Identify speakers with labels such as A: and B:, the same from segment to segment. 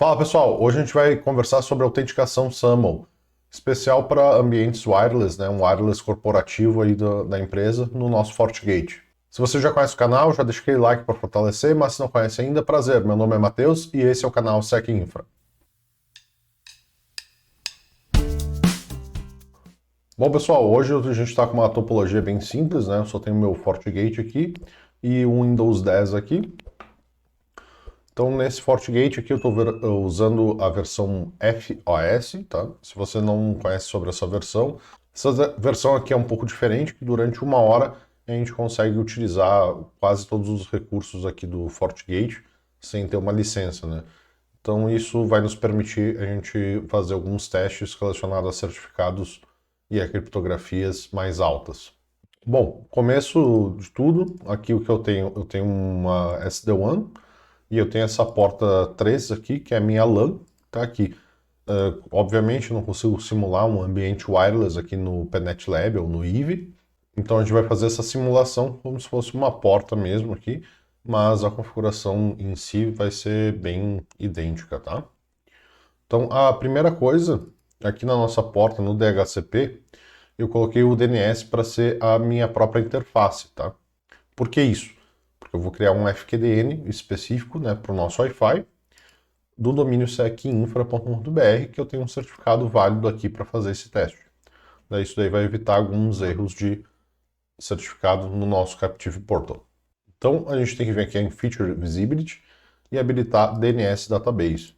A: Fala pessoal, hoje a gente vai conversar sobre autenticação SAML, especial para ambientes wireless, né? Um wireless corporativo aí da empresa no nosso FortiGate. Se você já conhece o canal, já deixa aquele like para fortalecer, mas se não conhece ainda, prazer, meu nome é Matheus e esse é o canal SecInfra. Bom pessoal, hoje a gente está com uma topologia bem simples, né? Eu só tenho o meu FortiGate aqui e o Windows 10 aqui. Então, nesse FortiGate aqui eu estou usando a versão FOS, tá? Se você não conhece sobre essa versão aqui é um pouco diferente, que durante uma hora a gente consegue utilizar quase todos os recursos aqui do FortiGate sem ter uma licença, né? Então, isso vai nos permitir a gente fazer alguns testes relacionados a certificados e a criptografias mais altas. Bom, começo de tudo, aqui o que eu tenho uma SD-WAN, e eu tenho essa porta 3 aqui, que é a minha LAN, tá aqui. Obviamente eu não consigo simular um ambiente wireless aqui no PNet Lab ou no Eve, então a gente vai fazer essa simulação como se fosse uma porta mesmo aqui, mas a configuração em si vai ser bem idêntica, tá? Então a primeira coisa, aqui na nossa porta no DHCP, eu coloquei o DNS para ser a minha própria interface, tá? Por que isso? Porque eu vou criar um FQDN específico, né, para o nosso Wi-Fi do domínio secinfra.br, que eu tenho um certificado válido aqui para fazer esse teste. Isso daí vai evitar alguns erros de certificado no nosso Captive Portal. Então a gente tem que vir aqui em Feature Visibility e habilitar DNS Database.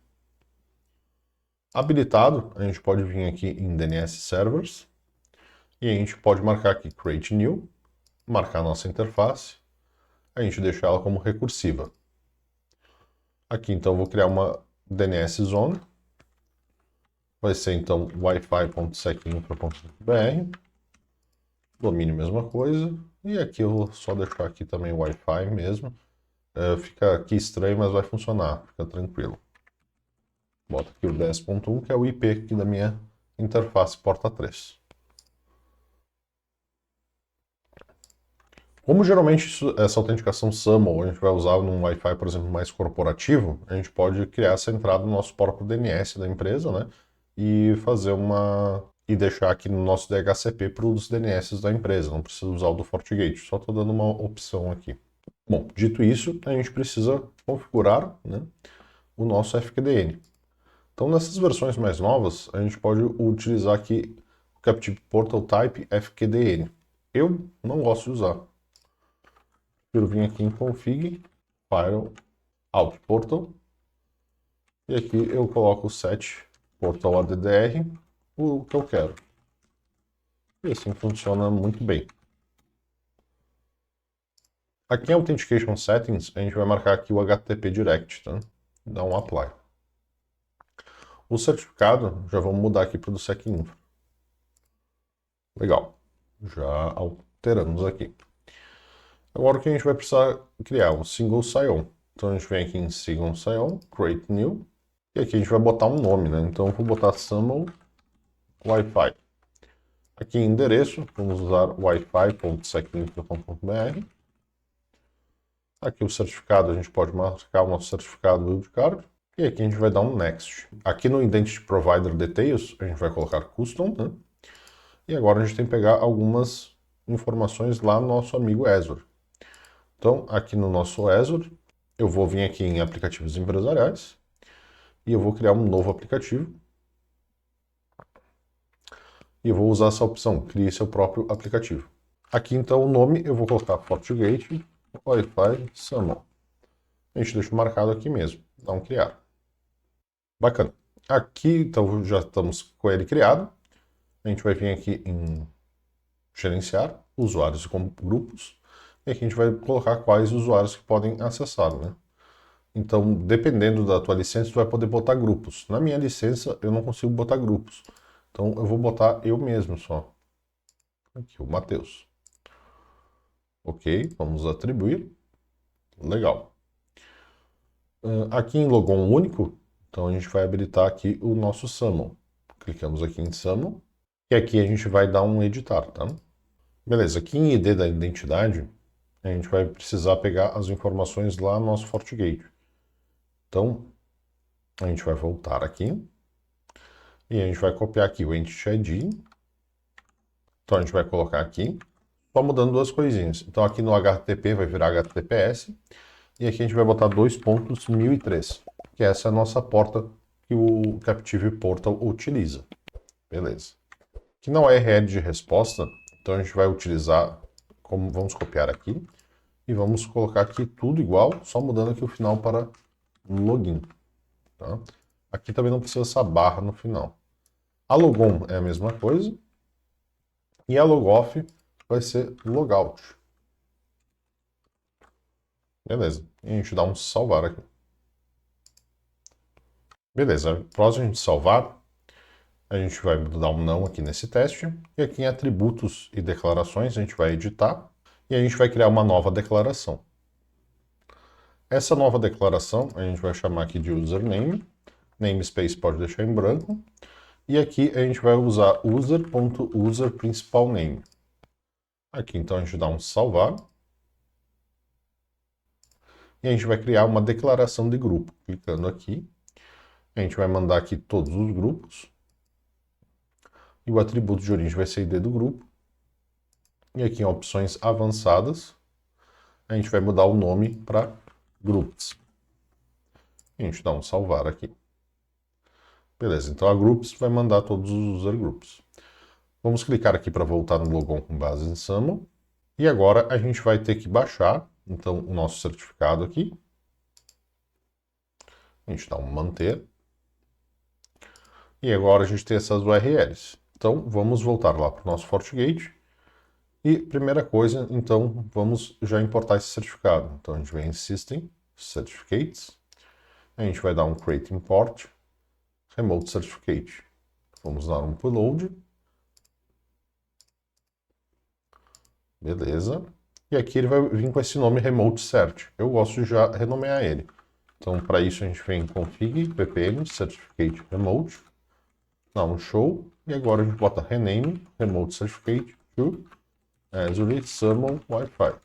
A: Habilitado, a gente pode vir aqui em DNS Servers e a gente pode marcar aqui Create New, marcar a nossa interface, a gente deixa ela como recursiva. Aqui então eu vou criar uma DNS Zone, vai ser então wifi.secinfra.br, domínio mesma coisa, e aqui eu vou só deixar aqui também o Wi-Fi mesmo, fica aqui estranho, mas vai funcionar, fica tranquilo. Bota aqui o 10.1, que é o IP aqui da minha interface porta 3. Como geralmente essa autenticação SAML a gente vai usar num Wi-Fi, por exemplo, mais corporativo, a gente pode criar essa entrada no nosso próprio DNS da empresa, né? E fazer e deixar aqui no nosso DHCP para os DNS da empresa, não precisa usar o do FortiGate, só estou dando uma opção aqui. Bom, dito isso, a gente precisa configurar, né, o nosso FQDN. Então, nessas versões mais novas, a gente pode utilizar aqui o Captive Portal Type FQDN. Eu não gosto de usar. Eu vim aqui em Config, Firewall, Out Portal, e aqui eu coloco o Set Portal ADDR, o que eu quero. E assim funciona muito bem. Aqui em Authentication Settings, a gente vai marcar aqui o HTTP Direct, tá? Dá um Apply. O certificado, já vamos mudar aqui para o do SecInfra. Legal. Já alteramos aqui. Agora o que a gente vai precisar criar? Um Single Sign-On. Então a gente vem aqui em Single Sign-On, Create New, e aqui a gente vai botar um nome, né? Então eu vou botar SAML Wi-Fi. Aqui em endereço, vamos usar wifi.secinfra.br. Aqui o certificado, a gente pode marcar o nosso certificado wildcard. E aqui a gente vai dar um Next. Aqui no Identity Provider Details, a gente vai colocar Custom, né? E agora a gente tem que pegar algumas informações lá no nosso amigo Azure. Então, aqui no nosso Azure, eu vou vir aqui em aplicativos empresariais e eu vou criar um novo aplicativo. E eu vou usar essa opção, crie seu próprio aplicativo. Aqui então o nome eu vou colocar FortiGate Wi-Fi SAML. A gente deixa marcado aqui mesmo, dá um criar. Bacana. Aqui então já estamos com ele criado. A gente vai vir aqui em gerenciar usuários como grupos. E aqui a gente vai colocar quais usuários que podem acessar, né? Então, dependendo da tua licença, tu vai poder botar grupos. Na minha licença, eu não consigo botar grupos. Então, eu vou botar eu mesmo só. Aqui, o Matheus. Ok, vamos atribuir. Legal. Aqui em logon único, então a gente vai habilitar aqui o nosso SAML. Clicamos aqui em SAML. E aqui a gente vai dar um editar, tá? Beleza, aqui em ID da identidade, a gente vai precisar pegar as informações lá no nosso FortiGate. Então, A gente vai voltar aqui. E a gente vai copiar aqui o Entity ID. Então a gente vai colocar aqui, só mudando duas coisinhas. Então aqui no HTTP vai virar HTTPS. E aqui a gente vai botar 2.1003, que essa é a nossa porta que o Captive Portal utiliza. Beleza. Aqui na URL de resposta, então a gente vai utilizar, como vamos copiar aqui, e vamos colocar aqui tudo igual, só mudando aqui o final para login. Tá? Aqui também não precisa essa barra no final. A logon é a mesma coisa, e a logoff vai ser logout. Beleza. E a gente dá um salvar aqui. Beleza. Próximo a gente salvar, a gente vai dar um não aqui nesse teste. E aqui em atributos e declarações a gente vai editar. E a gente vai criar uma nova declaração. Essa nova declaração a gente vai chamar aqui de username. Namespace pode deixar em branco. E aqui a gente vai usar user.userPrincipalName. Aqui então a gente dá um salvar. E a gente vai criar uma declaração de grupo. Clicando aqui. A gente vai mandar aqui todos os grupos. E o atributo de origem vai ser ID do grupo. E aqui em opções avançadas, a gente vai mudar o nome para groups. E a gente dá um salvar aqui. Beleza, então a groups vai mandar todos os user groups. Vamos clicar aqui para voltar no logon com base em SAML. E agora a gente vai ter que baixar, então, o nosso certificado aqui. A gente dá um manter. E agora a gente tem essas URLs. Então, vamos voltar lá para o nosso FortiGate. E primeira coisa, então, vamos já importar esse certificado. Então, a gente vem em System, Certificates. A gente vai dar um Create Import, Remote Certificate. Vamos dar um Upload. Beleza. E aqui ele vai vir com esse nome Remote Cert. Eu gosto de já renomear ele. Então, para isso, a gente vem em Config, ppm, Certificate Remote. Dá um show. E agora a gente bota Rename, Remote Certificate to Azure Summon Wi-Fi.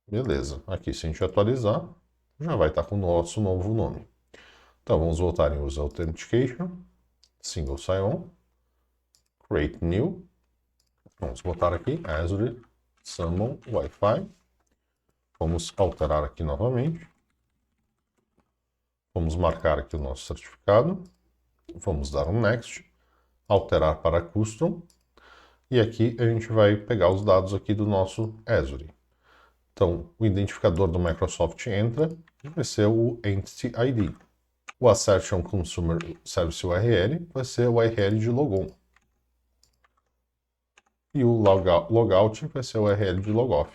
A: Beleza. Aqui, se a gente atualizar, já vai estar com o nosso novo nome. Então, vamos voltar em Use Authentication, Single Sign-On, Create New. Vamos botar aqui Azure Summon Wi-Fi. Vamos alterar aqui novamente. Vamos marcar aqui o nosso certificado. Vamos dar um Next. Alterar para Custom. E aqui a gente vai pegar os dados aqui do nosso Azure. Então, o identificador do Microsoft Entra vai ser o Entity ID. O Assertion Consumer Service URL vai ser o URL de logon. E o logout vai ser o URL de logoff.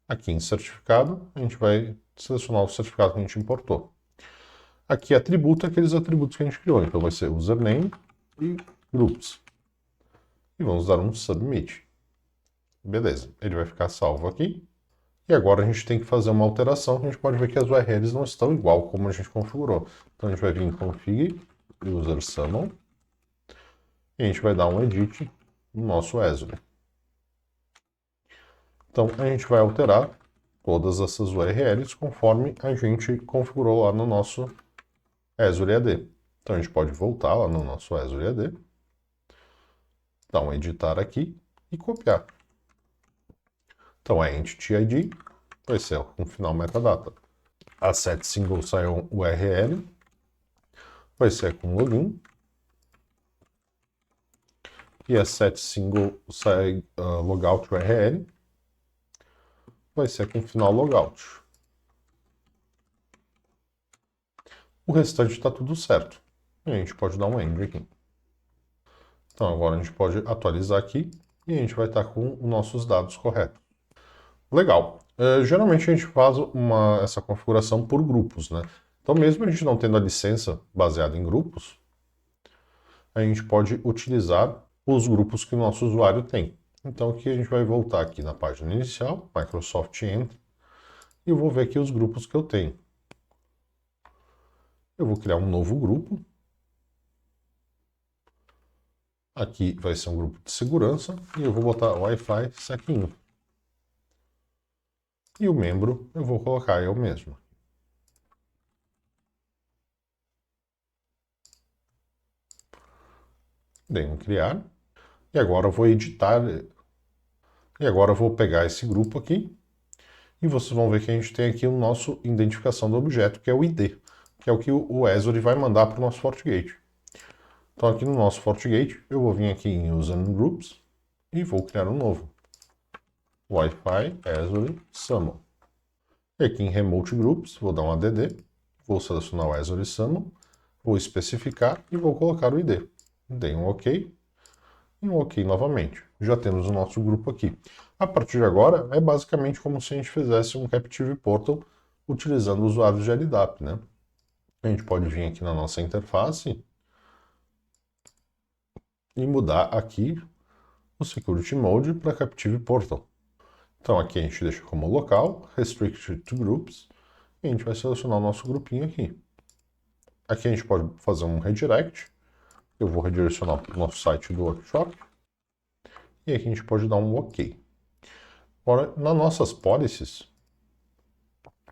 A: Aqui em certificado, a gente vai selecionar o certificado que a gente importou. Aqui atributo é aqueles atributos que a gente criou. Então vai ser username e groups. E vamos dar um submit. Beleza, ele vai ficar salvo aqui. E agora a gente tem que fazer uma alteração, que a gente pode ver que as URLs não estão igual como a gente configurou. Então a gente vai vir em config, user summon, e a gente vai dar um edit no nosso Azure. Então a gente vai alterar todas essas URLs conforme a gente configurou lá no nosso Azure AD. Então a gente pode voltar lá no nosso Azure AD, dar um editar aqui e copiar. Então a Entity ID vai ser com final metadata. A set single sign-on URL vai ser com login. E a set single logout URL vai ser com final logout. O restante está tudo certo. E a gente pode dar um end aqui. Então agora a gente pode atualizar aqui e a gente vai estar com os nossos dados corretos. Legal. Geralmente a gente faz essa configuração por grupos, né? Então mesmo a gente não tendo a licença baseada em grupos, a gente pode utilizar os grupos que o nosso usuário tem. Então aqui a gente vai voltar aqui na página inicial, Microsoft Entra, e eu vou ver aqui os grupos que eu tenho. Eu vou criar um novo grupo. Aqui vai ser um grupo de segurança e eu vou botar Wi-Fi SecInfo. E o membro eu vou colocar eu mesmo. Dei um criar. E agora eu vou editar. E agora eu vou pegar esse grupo aqui. E vocês vão ver que a gente tem aqui o nosso identificação do objeto, que é o ID, que é o que o Azure vai mandar para o nosso FortiGate. Então aqui no nosso FortiGate, eu vou vir aqui em User Groups e vou criar um novo. Wi-Fi Azure Summon. E aqui em Remote Groups, vou dar um ADD, vou selecionar o Azure Summon, vou especificar e vou colocar o ID. Dei um OK e um OK novamente. Já temos o nosso grupo aqui. A partir de agora, é basicamente como se a gente fizesse um Captive Portal utilizando usuários de LDAP, né? A gente pode vir aqui na nossa interface e mudar aqui o Security Mode para Captive Portal. Então aqui a gente deixa como local, Restricted to Groups, e a gente vai selecionar o nosso grupinho aqui. Aqui a gente pode fazer um redirect, eu vou redirecionar para o nosso site do workshop, e aqui a gente pode dar um OK. Agora, nas nossas policies,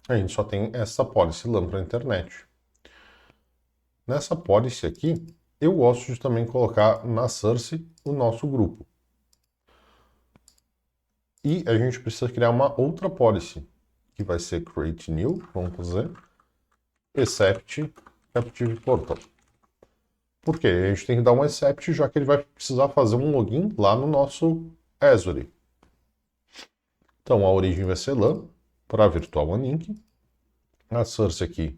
A: a gente só tem essa policy LAN para a internet. Nessa policy aqui, eu gosto de também colocar na source o nosso grupo. E a gente precisa criar uma outra policy, que vai ser create new, vamos fazer, except Captive Portal. Por quê? A gente tem que dar um except, já que ele vai precisar fazer um login lá no nosso Azure. Então a origem vai ser LAN para Virtual WAN Link. A source aqui,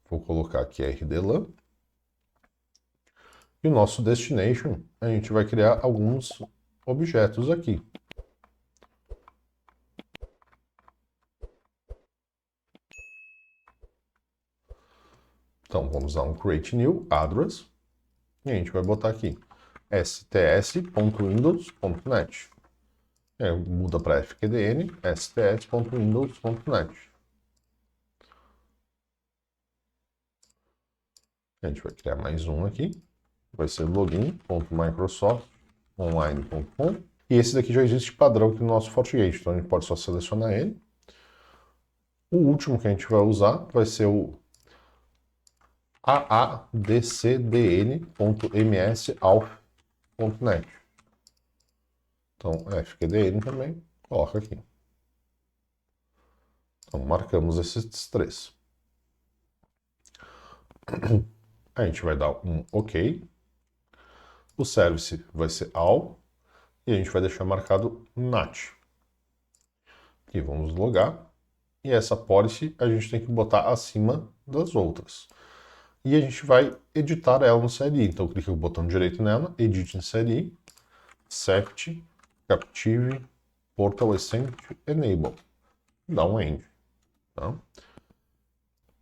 A: vou colocar aqui RDLAN. E o nosso destination, a gente vai criar alguns objetos aqui. Então vamos dar um create new address. E a gente vai botar aqui sts.windows.net. Muda para fqdn sts.windows.net. A gente vai criar mais um aqui. Vai ser login.microsoftonline.com. E esse daqui já existe padrão aqui no nosso FortiGate, então a gente pode só selecionar ele. O último que a gente vai usar vai ser o aadcdn.msalf.net. Então, fqdn também, coloca aqui. Então, marcamos esses três. A gente vai dar um OK. O service vai ser all. E a gente vai deixar marcado NAT. Aqui vamos logar. E essa policy a gente tem que botar acima das outras. E a gente vai editar ela no CLI. Então, clique com o botão direito nela, Edit em CLI, Set, Captive, Portal Ascent, Enable. Dá um End. Tá?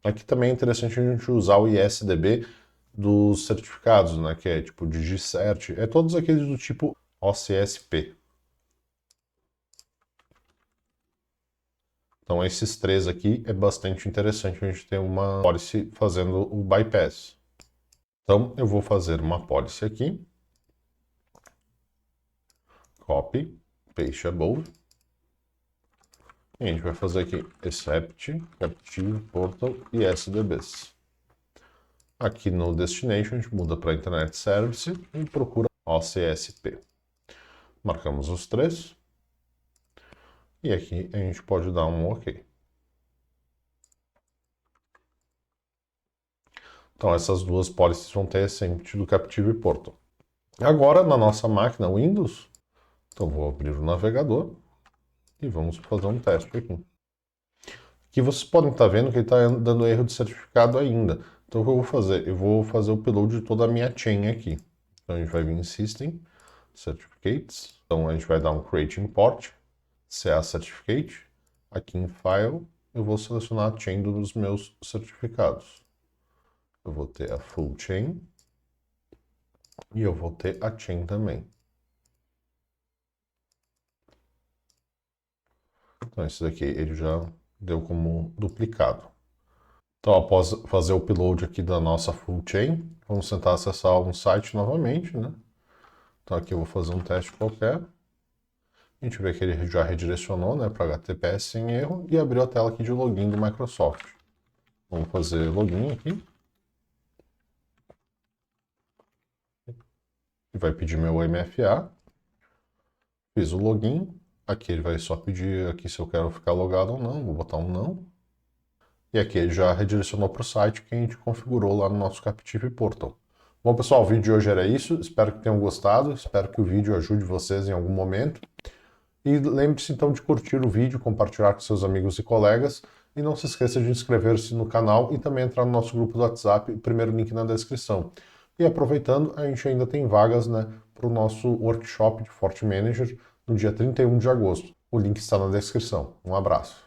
A: Aqui também é interessante a gente usar o ISDB dos certificados, né? Que é tipo DigiCert. É todos aqueles do tipo OCSP. Então esses três aqui é bastante interessante a gente ter uma policy fazendo o bypass. Então eu vou fazer uma policy aqui. Copy, paste above. E a gente vai fazer aqui except, captive, portal e SDBs. Aqui no destination a gente muda para Internet Service e procura OCSP. Marcamos os três. E aqui a gente pode dar um OK. Então essas duas policies vão ter sempre do Captive Portal. Agora na nossa máquina Windows, então vou abrir o navegador e vamos fazer um teste aqui. Aqui vocês podem estar vendo que ele está dando erro de certificado ainda. Então o que eu vou fazer? Eu vou fazer o upload de toda a minha chain aqui. Então a gente vai vir em System, Certificates. Então a gente vai dar um Create Import, CA Certificate. Aqui em File eu vou selecionar a chain dos meus certificados. Eu vou ter a full chain e eu vou ter a chain também. Então esse daqui ele já deu como duplicado. Então após fazer o upload aqui da nossa full chain, vamos tentar acessar um site novamente, né? Então aqui eu vou fazer um teste qualquer. A gente vê que ele já redirecionou, né, para HTTPS sem erro e abriu a tela aqui de login do Microsoft. Vamos fazer login aqui. e vai pedir meu MFA. Fiz o login. Aqui ele vai só pedir aqui se eu quero ficar logado ou não. Vou botar um não. E aqui ele já redirecionou para o site que a gente configurou lá no nosso Captive Portal. Bom, pessoal, o vídeo de hoje era isso. Espero que tenham gostado. Espero que o vídeo ajude vocês em algum momento. E lembre-se então de curtir o vídeo, compartilhar com seus amigos e colegas. E não se esqueça de inscrever-se no canal e também entrar no nosso grupo do WhatsApp, o primeiro link na descrição. E aproveitando, a gente ainda tem vagas, né, para o nosso workshop de Forte Manager no dia 31 de agosto. O link está na descrição. Um abraço.